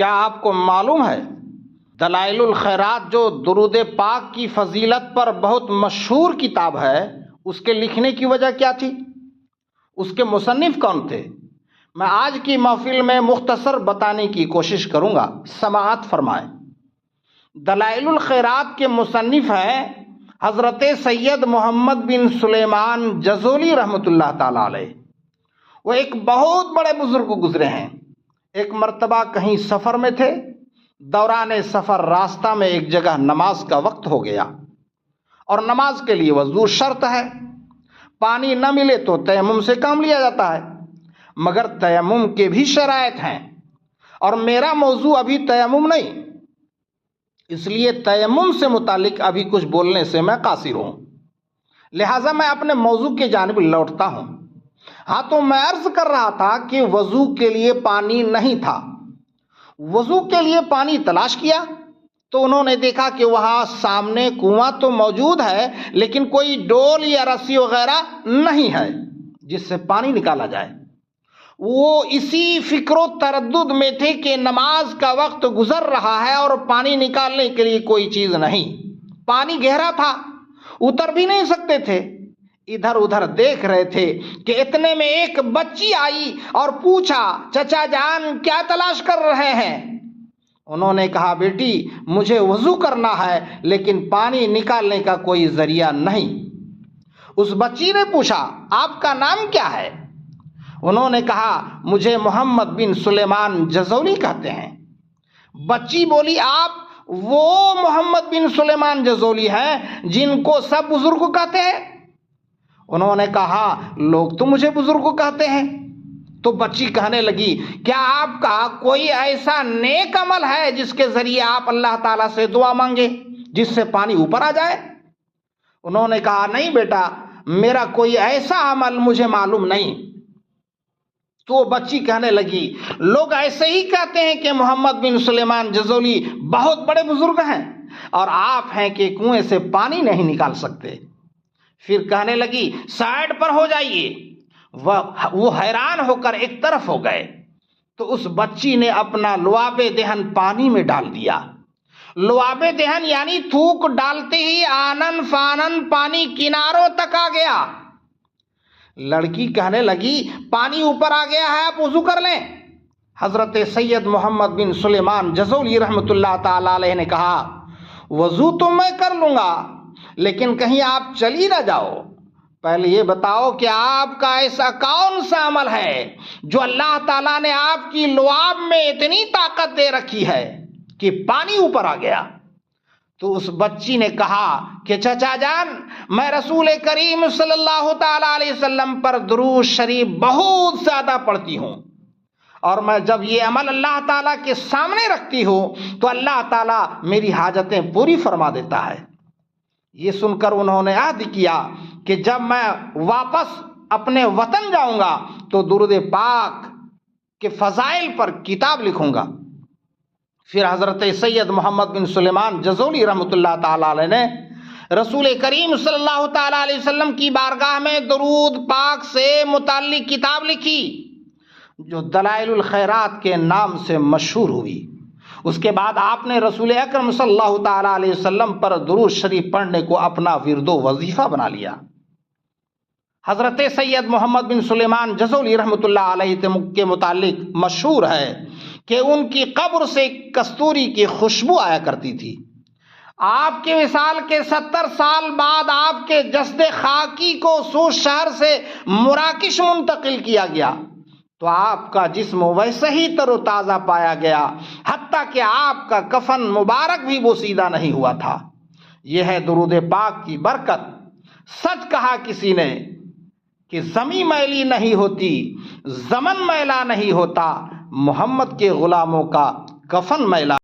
کیا آپ کو معلوم ہے دلائل الخیرات جو درود پاک کی فضیلت پر بہت مشہور کتاب ہے، اس کے لکھنے کی وجہ کیا تھی؟ اس کے مصنف کون تھے؟ میں آج کی محفل میں مختصر بتانے کی کوشش کروں گا، سماعت فرمائیں۔ دلائل الخیرات کے مصنف ہیں حضرت سید محمد بن سلیمان جزولی رحمۃ اللہ تعالی علیہ۔ وہ ایک بہت بڑے بزرگ گزرے ہیں۔ ایک مرتبہ کہیں سفر میں تھے، دوران سفر راستہ میں ایک جگہ نماز کا وقت ہو گیا، اور نماز کے لیے وضو شرط ہے۔ پانی نہ ملے تو تیمم سے کام لیا جاتا ہے، مگر تیمم کے بھی شرائط ہیں، اور میرا موضوع ابھی تیمم نہیں، اس لیے تیمم سے متعلق ابھی کچھ بولنے سے میں قاصر ہوں، لہٰذا میں اپنے موضوع کی جانب لوٹتا ہوں۔ ہاں، تو میں عرض کر رہا تھا کہ وضو کے لیے پانی نہیں تھا۔ وضو کے لیے پانی تلاش کیا تو انہوں نے دیکھا کہ وہاں سامنے کنواں تو موجود ہے، لیکن کوئی ڈول یا رسی وغیرہ نہیں ہے جس سے پانی نکالا جائے۔ وہ اسی فکر و تردد میں تھے کہ نماز کا وقت گزر رہا ہے اور پانی نکالنے کے لیے کوئی چیز نہیں۔ پانی گہرا تھا، اتر بھی نہیں سکتے تھے۔ ادھر ادھر دیکھ رہے تھے کہ اتنے میں ایک بچی آئی اور پوچھا، چچا جان کیا تلاش کر رہے ہیں؟ انہوں نے کہا، بیٹی مجھے وضو کرنا ہے لیکن پانی نکالنے کا کوئی ذریعہ نہیں۔ اس بچی نے پوچھا، آپ کا نام کیا ہے؟ انہوں نے کہا، مجھے محمد بن سلیمان جزولی کہتے ہیں۔ بچی بولی، آپ وہ محمد بن سلیمان جزولی ہیں جن کو سب بزرگ کہتے ہیں؟ انہوں نے کہا، لوگ تو مجھے بزرگ کہتے ہیں۔ تو بچی کہنے لگی، کیا آپ کا کوئی ایسا نیک عمل ہے جس کے ذریعے آپ اللہ تعالیٰ سے دعا مانگے جس سے پانی اوپر آ جائے؟ انہوں نے کہا، نہیں بیٹا، میرا کوئی ایسا عمل مجھے معلوم نہیں۔ تو بچی کہنے لگی، لوگ ایسے ہی کہتے ہیں کہ محمد بن سلیمان جزولی بہت بڑے بزرگ ہیں، اور آپ ہیں کہ کنویں سے پانی نہیں نکال سکتے۔ پھر کہنے لگی، سائڈ پر ہو جائیے۔ وہ حیران ہو کر ایک طرف ہو گئے تو اس بچی نے اپنا لعاب دہن پانی میں ڈال دیا۔ لعاب دہن یعنی تھوک ڈالتے ہی آنن فانن پانی کناروں تک آ گیا۔ لڑکی کہنے لگی، پانی اوپر آ گیا ہے، آپ وضو کر لیں۔ حضرت سید محمد بن سلیمان جزولی رحمۃ اللہ تعالی علیہ نے کہا، وضو تو میں کر لوں گا، لیکن کہیں آپ چلی نہ جاؤ۔ پہلے یہ بتاؤ کہ آپ کا ایسا کون سا عمل ہے جو اللہ تعالیٰ نے آپ کی لعاب میں اتنی طاقت دے رکھی ہے کہ پانی اوپر آ گیا؟ تو اس بچی نے کہا کہ چچا جان، میں رسول کریم صلی اللہ تعالیٰ علیہ وسلم پر درود شریف بہت زیادہ پڑھتی ہوں، اور میں جب یہ عمل اللہ تعالیٰ کے سامنے رکھتی ہوں تو اللہ تعالیٰ میری حاجتیں پوری فرما دیتا ہے۔ یہ سن کر انہوں نے عہد کیا کہ جب میں واپس اپنے وطن جاؤں گا تو درود پاک کے فضائل پر کتاب لکھوں گا۔ پھر حضرت سید محمد بن سلیمان جزولی رحمۃ اللہ تعالی علیہ نے رسول کریم صلی اللہ تعالی علیہ وسلم کی بارگاہ میں درود پاک سے متعلق کتاب لکھی جو دلائل الخیرات کے نام سے مشہور ہوئی۔ اس کے بعد آپ نے رسول اکرم صلی اللہ تعالیٰ علیہ وسلم پر درود شریف پڑھنے کو اپنا ورد و وظیفہ بنا لیا۔ حضرت سید محمد بن سلیمان جزولی رحمۃ اللہ علیہ کے متعلق مشہور ہے کہ ان کی قبر سے کستوری کی خوشبو آیا کرتی تھی۔ آپ کے وصال کے 70 سال بعد آپ کے جسد خاکی کو سوس شہر سے مراکش منتقل کیا گیا تو آپ کا جسم ویسے ہی تر و تازہ پایا گیا، حتیٰ کہ آپ کا کفن مبارک بھی بوسیدہ نہیں ہوا تھا۔ یہ ہے درود پاک کی برکت۔ سچ کہا کسی نے کہ زمین میلی نہیں ہوتی، زمن میلا نہیں ہوتا، محمد کے غلاموں کا کفن میلا